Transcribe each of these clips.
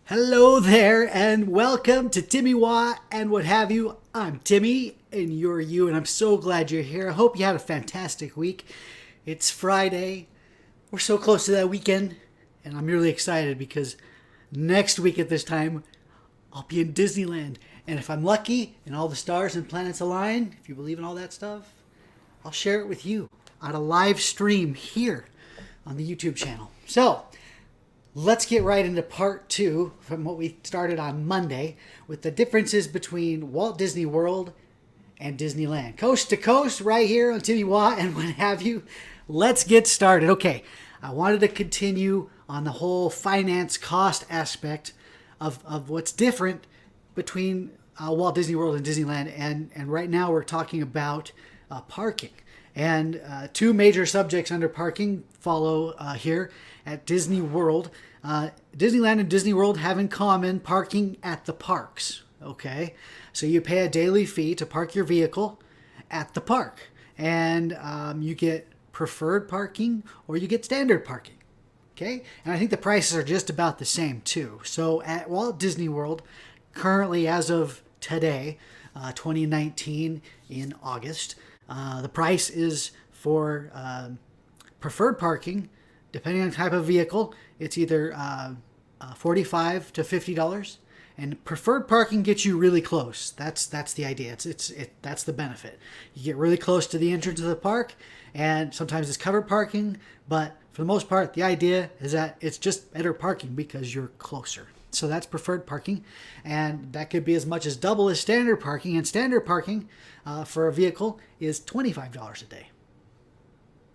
Hello there, and welcome to TimmyWA and what have you. I'm Timmy, and you're you, and I'm so glad you're here. I hope you had a fantastic week. It's Friday. We're so close to that weekend, and I'm really excited because next week at this time, I'll be in Disneyland. And if I'm lucky and all the stars and planets align, if you believe in all that stuff, I'll share it with you on a live stream here on the YouTube channel. So, let's get right into part two from what we started on Monday with the differences between Walt Disney World and Disneyland. Coast to coast, right here on TimmyWA and what have you. Let's get started. Okay, I wanted to continue on the whole finance cost aspect of what's different between Walt Disney World and Disneyland. And right now we're talking about parking. And two major subjects under parking follow here at Disney World. Disneyland and Disney World have in common parking at the parks. Okay, so you pay a daily fee to park your vehicle at the park, and you get preferred parking or you get standard parking. Okay, and I think the prices are just about the same too. So at Walt Disney World, currently as of today, 2019 in August, the price is for preferred parking, depending on the type of vehicle, it's either $45 to $50, and preferred parking gets you really close. That's the idea. That's the benefit. You get really close to the entrance of the park, and sometimes it's covered parking, but for the most part, the idea is that it's just better parking because you're closer. So that's preferred parking, and that could be as much as double as standard parking. And standard parking for a vehicle is $25 a day.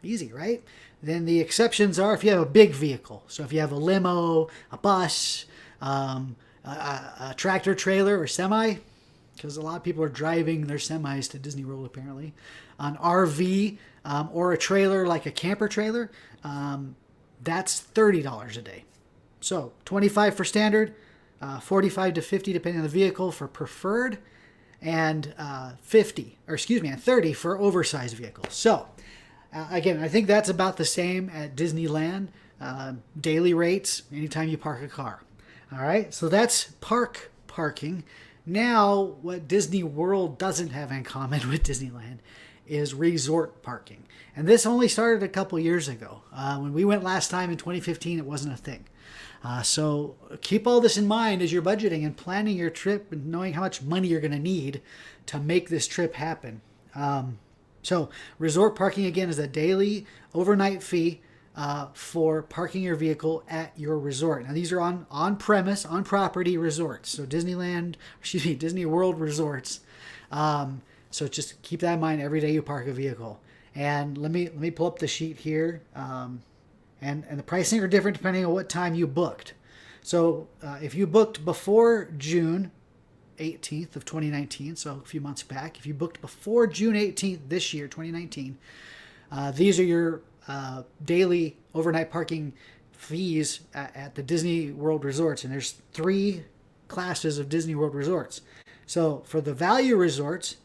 Easy, right? Then the exceptions are if you have a big vehicle. So if you have a limo, a bus, a tractor trailer or semi, because a lot of people are driving their semis to Disney World apparently, an RV or a trailer like a camper trailer, that's $30 a day. So $25 for standard, $45 to $50 depending on the vehicle for preferred, and $30 for oversized vehicles. So again, I think that's about the same at Disneyland. Daily rates anytime you park a car. All right, so that's parking. Now, what Disney World doesn't have in common with Disneyland is resort parking. And this only started a couple years ago. When we went last time in 2015, it wasn't a thing. So keep all this in mind as you're budgeting and planning your trip and knowing how much money you're going to need to make this trip happen. So resort parking, again, is a daily overnight fee for parking your vehicle at your resort. Now, these are on-premise, on-property resorts. So Disney World resorts. So just keep that in mind every day you park a vehicle. And let me pull up the sheet here. And the pricing are different depending on what time you booked. So if you booked before June 18th of 2019, so a few months back, if you booked before June 18th this year, 2019, these are your daily overnight parking fees at the Disney World resorts. And there's three classes of Disney World resorts. So for the value resorts,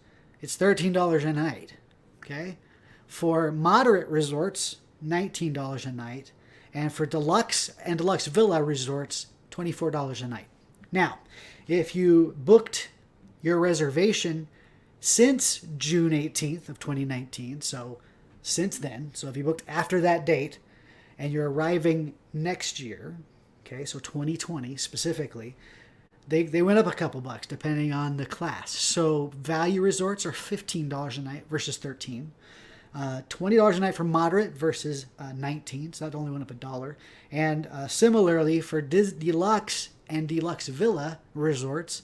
it's $13 a night. Okay. For moderate resorts, $19 a night. And for deluxe and deluxe villa resorts, $24 a night. Now, if you booked your reservation since June 18th of 2019, so since then, so if you booked after that date and you're arriving next year, okay, so 2020 specifically, they went up a couple bucks depending on the class. So value resorts are $15 a night versus $13. $20 a night for moderate versus $19, so that only went up $1. And similarly for deluxe and deluxe villa resorts,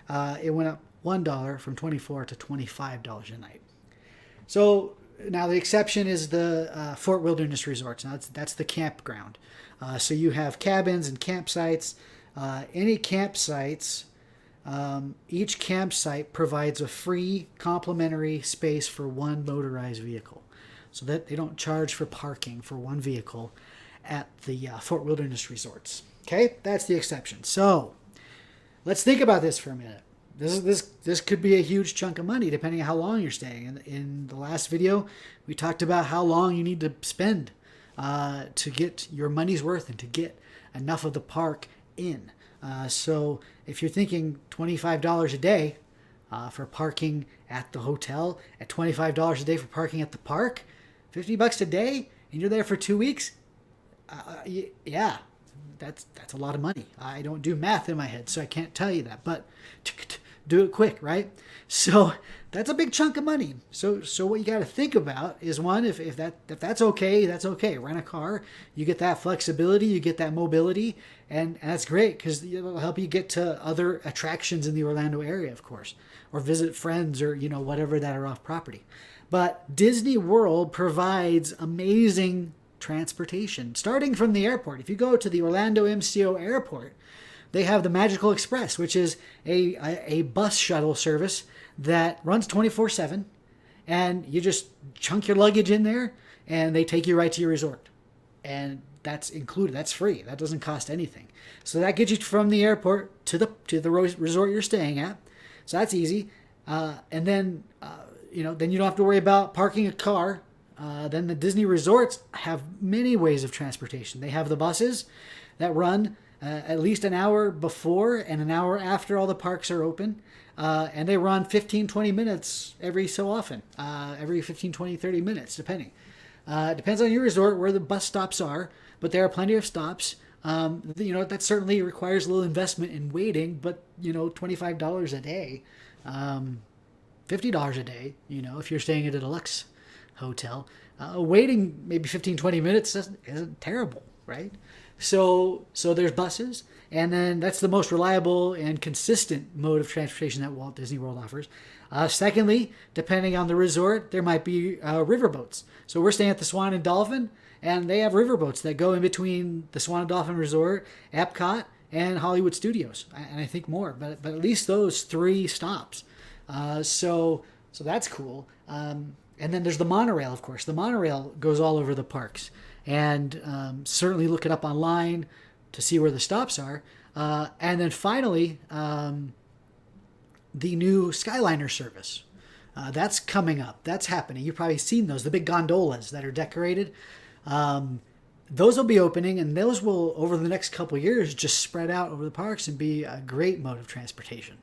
it went up $1 from $24 to $25 a night. So now the exception is the Fort Wilderness resorts. Now that's the campground. So you have cabins and campsites. Any campsites, each campsite provides a free complimentary space for one motorized vehicle. So that they don't charge for parking for one vehicle at the Fort Wilderness resorts. Okay, that's the exception. So let's think about this for a minute. This could be a huge chunk of money depending on how long you're staying. In the last video, we talked about how long you need to spend to get your money's worth and to get enough of the park in. So if you're thinking $25 a day for parking at the hotel, at $25 a day for parking at the park, $50 a day, and you're there for 2 weeks, yeah, that's a lot of money. I don't do math in my head, so I can't tell you that, but do it quick, right? So that's a big chunk of money. So what you got to think about is, one, if that's okay, that's okay. Rent a car, you get that flexibility, you get that mobility, and that's great because it'll help you get to other attractions in the Orlando area, of course, or visit friends or whatever that are off property. But Disney World provides amazing transportation starting from the airport. If you go to the Orlando MCO airport, they have the Magical Express, which is a bus shuttle service that runs 24/7, and you just chunk your luggage in there and they take you right to your resort. And that's included. That's free. That doesn't cost anything. So that gets you from the airport to the resort you're staying at. So that's easy. And then then you don't have to worry about parking a car. Then the Disney resorts have many ways of transportation. They have the buses that run at least an hour before and an hour after all the parks are open. And they run 15, 20 minutes every so often, every 15, 20, 30 minutes, depending. It depends on your resort where the bus stops are, but there are plenty of stops. That certainly requires a little investment in waiting, but, $25 a day, $50 a day, if you're staying at a deluxe hotel, waiting maybe 15, 20 minutes isn't terrible, right? So there's buses, and then that's the most reliable and consistent mode of transportation that Walt Disney World offers. Secondly, depending on the resort, there might be riverboats. So we're staying at the Swan and Dolphin, and they have riverboats that go in between the Swan and Dolphin Resort, Epcot, and Hollywood Studios, and I think more, but at least those 3 stops. So that's cool. And then there's the monorail, of course. The monorail goes all over the parks. And certainly look it up online to see where the stops are. And then finally, the new Skyliner service. That's coming up. That's happening. You've probably seen those, the big gondolas that are decorated. Those will be opening, and those will, over the next couple of years, just spread out over the parks and be a great mode of transportation.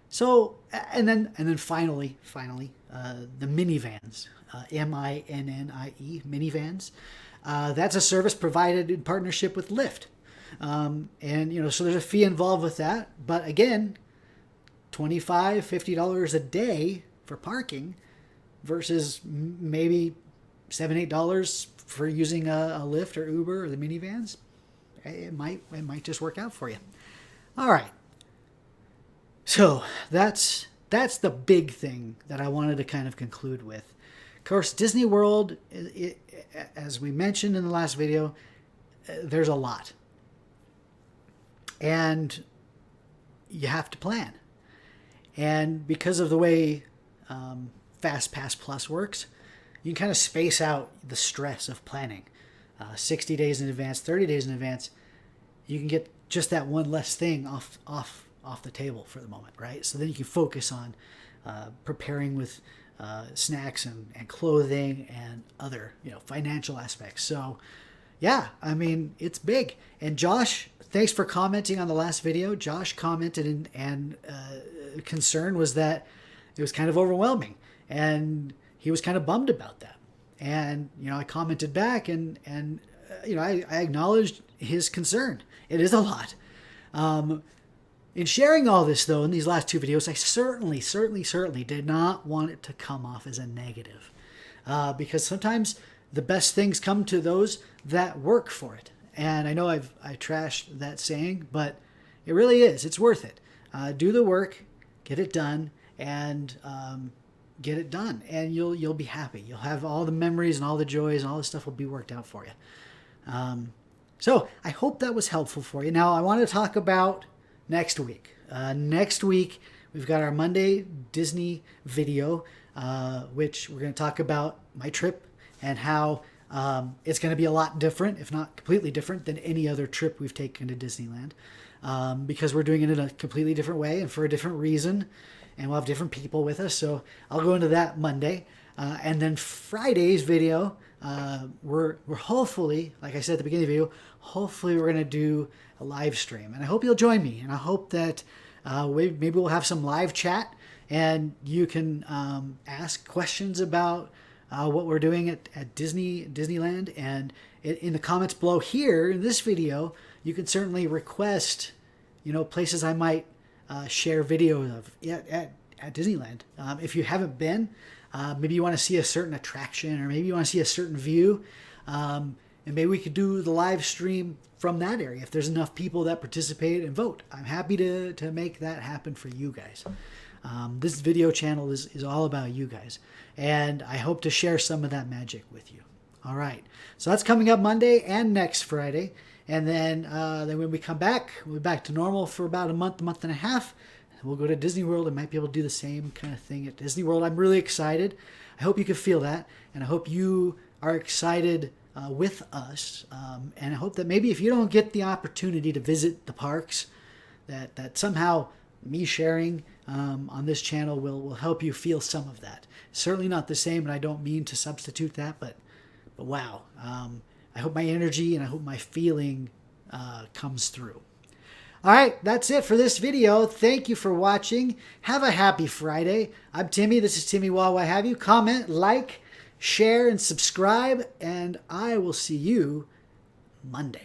So, and then finally, the minivans, MINNIE, minivans. That's a service provided in partnership with Lyft. So there's a fee involved with that. But again, $25, $50 a day for parking versus maybe $7, $8 for using a Lyft or Uber or the minivans. It might just work out for you. All right. So that's the big thing that I wanted to kind of conclude with. Of course, Disney World, as we mentioned in the last video, there's a lot. And you have to plan. And because of the way Fast Pass Plus works, you can kind of space out the stress of planning. 60 days in advance, 30 days in advance, you can get just that one less thing off the table for the moment, right? So then you can focus on preparing with snacks and clothing and other financial aspects. So yeah, I mean, it's big. And Josh, thanks for commenting on the last video. Josh commented and concern was that it was kind of overwhelming, and he was kind of bummed about that. And I commented back, and I acknowledged his concern. It is a lot. In sharing all this, though, in these last 2 videos, I certainly did not want it to come off as a negative. Because sometimes the best things come to those that work for it. And I know I trashed that saying, but it really is. It's worth it. Do the work, get it done, and get it done. And you'll be happy. You'll have all the memories and all the joys and all the stuff will be worked out for you. So I hope that was helpful for you. Now, I want to talk about next week. Next week, we've got our Monday Disney video, which we're going to talk about my trip and how it's going to be a lot different, if not completely different, than any other trip we've taken to Disneyland, because we're doing it in a completely different way and for a different reason, and we'll have different people with us. So I'll go into that Monday. And then Friday's video, we're hopefully, like I said at the beginning of the video, hopefully we're going to do a live stream. And I hope you'll join me. And I hope that maybe we'll have some live chat and you can ask questions about what we're doing at Disneyland. And in the comments below here in this video, you can certainly request, places I might share videos of at Disneyland. If you haven't been, maybe you want to see a certain attraction, or maybe you want to see a certain view, and maybe we could do the live stream from that area if there's enough people that participate and vote. I'm happy to make that happen for you guys. This video channel is all about you guys, and I hope to share some of that magic with you. All right, so that's coming up Monday and next Friday, and then when we come back, we'll be back to normal for about a month and a half. We'll go to Disney World and might be able to do the same kind of thing at Disney World. I'm really excited. I hope you can feel that, and I hope you are excited with us. And I hope that maybe if you don't get the opportunity to visit the parks, that somehow me sharing on this channel will help you feel some of that. Certainly not the same, and I don't mean to substitute that, but wow. I hope my energy and I hope my feeling comes through. All right, that's it for this video. Thank you for watching. Have a happy Friday. I'm Timmy. This is TimmyWA. What have you? Comment, like, share, and subscribe, and I will see you Monday.